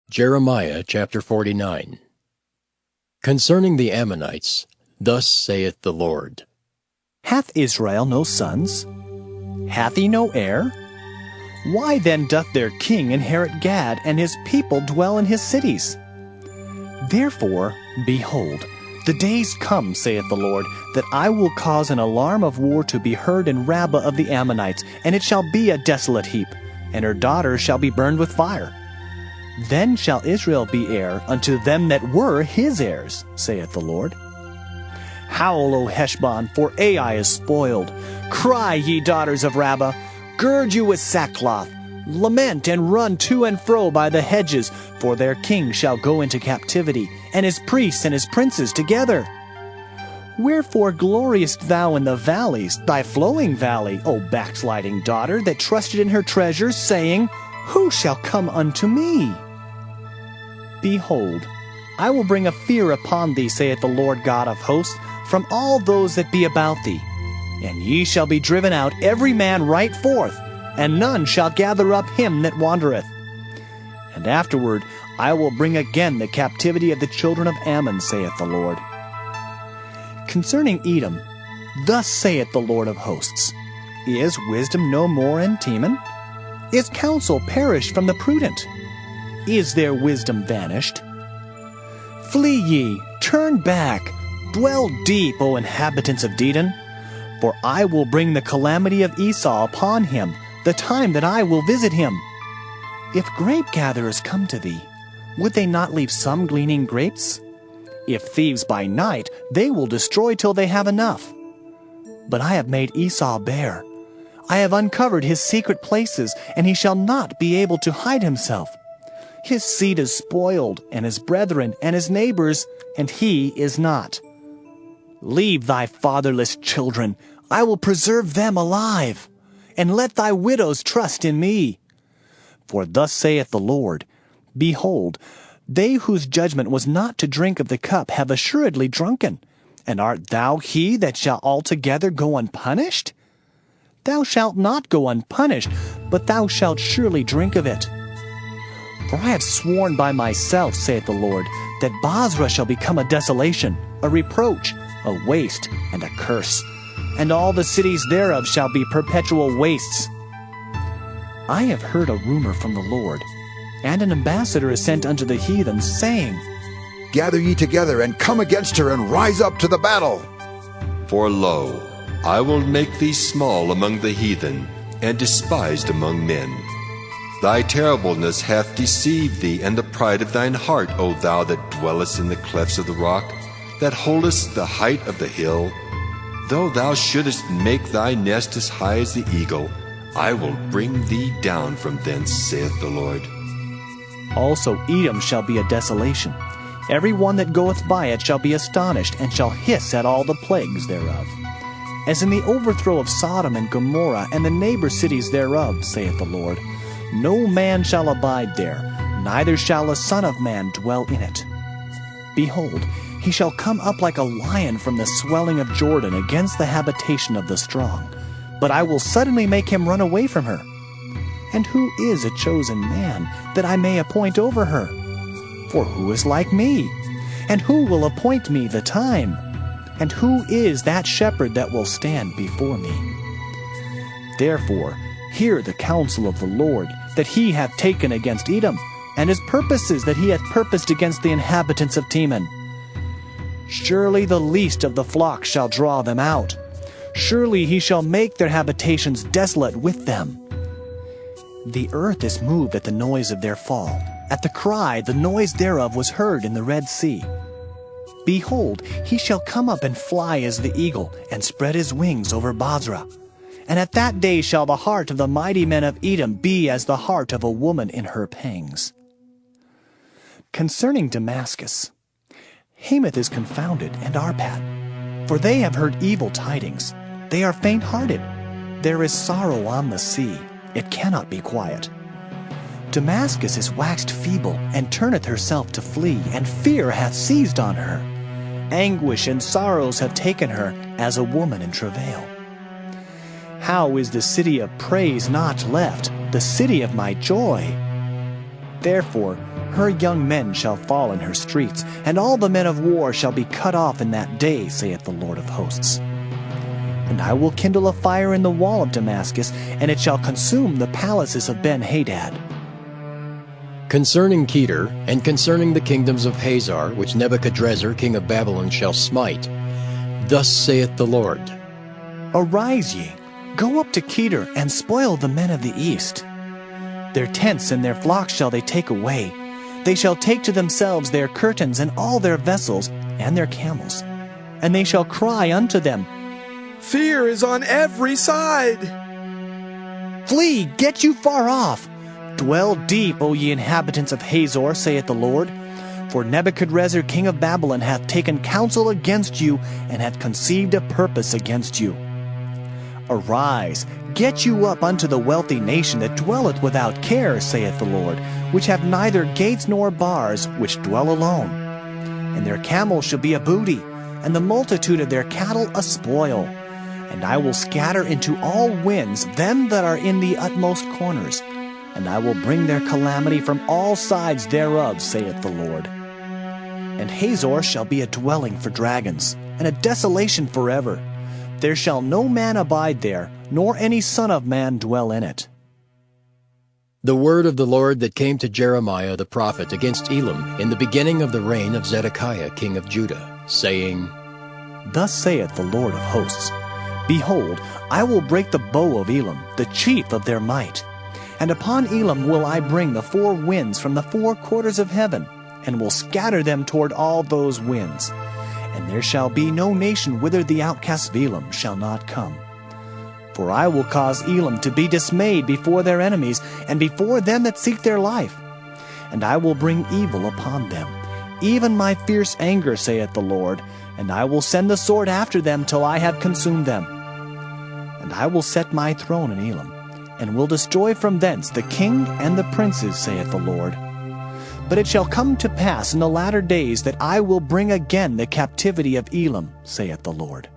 Jeremiah chapter 49. Concerning the Ammonites, thus saith the Lord. Hath Israel no sons? Hath he no heir? Why then doth their king inherit Gad, and his people dwell in his cities? Therefore, behold, the days come, saith the Lord, that I will cause an alarm of war to be heard in Rabbah of the Ammonites, and it shall be a desolate heap, and her daughters shall be burned with fire. Then shall Israel be heir unto them that were his heirs, saith the Lord. Howl, O Heshbon, for Ai is spoiled. Cry, ye daughters of Rabbah, gird you with sackcloth. Lament and run to and fro by the hedges, for their king shall go into captivity, and his priests and his princes together. Wherefore gloriest thou in the valleys, thy flowing valley, O backsliding daughter, that trusted in her treasures, saying, Who shall come unto me? Behold, I will bring a fear upon thee, saith the Lord God of hosts, from all those that be about thee. And ye shall be driven out, every man right forth, and none shall gather up him that wandereth. And afterward I will bring again the captivity of the children of Ammon, saith the Lord. Concerning Edom, thus saith the Lord of hosts, Is wisdom no more in Teman? Is counsel perished from the prudent? Is their wisdom vanished? Flee ye, turn back, dwell deep, O inhabitants of Dedan, for I will bring the calamity of Esau upon him, the time that I will visit him. If grape gatherers come to thee, would they not leave some gleaning grapes? If thieves by night, they will destroy till they have enough. But I have made Esau bare. I have uncovered his secret places, and he shall not be able to hide himself. His seed is spoiled, and his brethren, and his neighbors, and he is not. Leave thy fatherless children, I will preserve them alive, and let thy widows trust in me. For thus saith the Lord, Behold, they whose judgment was not to drink of the cup have assuredly drunken, and art thou he that shall altogether go unpunished? Thou shalt not go unpunished, but thou shalt surely drink of it. For I have sworn by myself, saith the Lord, that Bozrah shall become a desolation, a reproach, a waste, and a curse, and all the cities thereof shall be perpetual wastes. I have heard a rumor from the Lord, and an ambassador is sent unto the heathen, saying, Gather ye together, and come against her, and rise up to the battle. For lo, I will make thee small among the heathen, and despised among men. Thy terribleness hath deceived thee, and the pride of thine heart, O thou that dwellest in the clefts of the rock, that holdest the height of the hill. Though thou shouldest make thy nest as high as the eagle, I will bring thee down from thence, saith the Lord. Also Edom shall be a desolation. Every one that goeth by it shall be astonished, and shall hiss at all the plagues thereof. As in the overthrow of Sodom and Gomorrah, and the neighbor cities thereof, saith the Lord, no man shall abide there, neither shall a son of man dwell in it. Behold, he shall come up like a lion from the swelling of Jordan against the habitation of the strong. But I will suddenly make him run away from her. And who is a chosen man, that I may appoint over her? For who is like me? And who will appoint me the time? And who is that shepherd that will stand before me? Therefore, hear the counsel of the Lord, that he hath taken against Edom, and his purposes that he hath purposed against the inhabitants of Teman. Surely the least of the flock shall draw them out. Surely he shall make their habitations desolate with them. The earth is moved at the noise of their fall. At the cry, the noise thereof was heard in the Red Sea. Behold, he shall come up and fly as the eagle, and spread his wings over Bozrah. And at that day shall the heart of the mighty men of Edom be as the heart of a woman in her pangs. Concerning Damascus, Hamath is confounded, and Arpad, for they have heard evil tidings. They are faint-hearted. There is sorrow on the sea. It cannot be quiet. Damascus is waxed feeble, and turneth herself to flee, and fear hath seized on her. Anguish and sorrows have taken her, as a woman in travail. How is the city of praise not left, the city of my joy? Therefore Her young men shall fall in her streets, and all the men of war shall be cut off in that day, saith the Lord of hosts. And I will kindle a fire in the wall of Damascus, and it shall consume the palaces of Ben-Hadad. Concerning Kedar, and concerning the kingdoms of Hazar, which Nebuchadrezzar king of Babylon shall smite, thus saith the Lord, Arise ye, go up to Kedar, and spoil the men of the east. Their tents and their flocks shall they take away. They shall take to themselves their curtains and all their vessels and their camels. And they shall cry unto them, Fear is on every side. Flee, get you far off. Dwell deep, O ye inhabitants of Hazor, saith the Lord. For Nebuchadrezzar king of Babylon hath taken counsel against you, and hath conceived a purpose against you. Arise, get you up unto the wealthy nation that dwelleth without care, saith the Lord, which have neither gates nor bars, which dwell alone. And their camels shall be a booty, and the multitude of their cattle a spoil. And I will scatter into all winds them that are in the utmost corners, and I will bring their calamity from all sides thereof, saith the Lord. And Hazor shall be a dwelling for dragons, and a desolation forever. There shall no man abide there, nor any son of man dwell in it. The word of the Lord that came to Jeremiah the prophet against Elam in the beginning of the reign of Zedekiah king of Judah, saying, Thus saith the Lord of hosts, Behold, I will break the bow of Elam, the chief of their might. And upon Elam will I bring the four winds from the four quarters of heaven, and will scatter them toward all those winds. And there shall be no nation whither the outcasts of Elam shall not come. For I will cause Elam to be dismayed before their enemies, and before them that seek their life. And I will bring evil upon them, even my fierce anger, saith the Lord, and I will send the sword after them till I have consumed them. And I will set my throne in Elam, and will destroy from thence the king and the princes, saith the Lord. But it shall come to pass in the latter days that I will bring again the captivity of Elam, saith the Lord.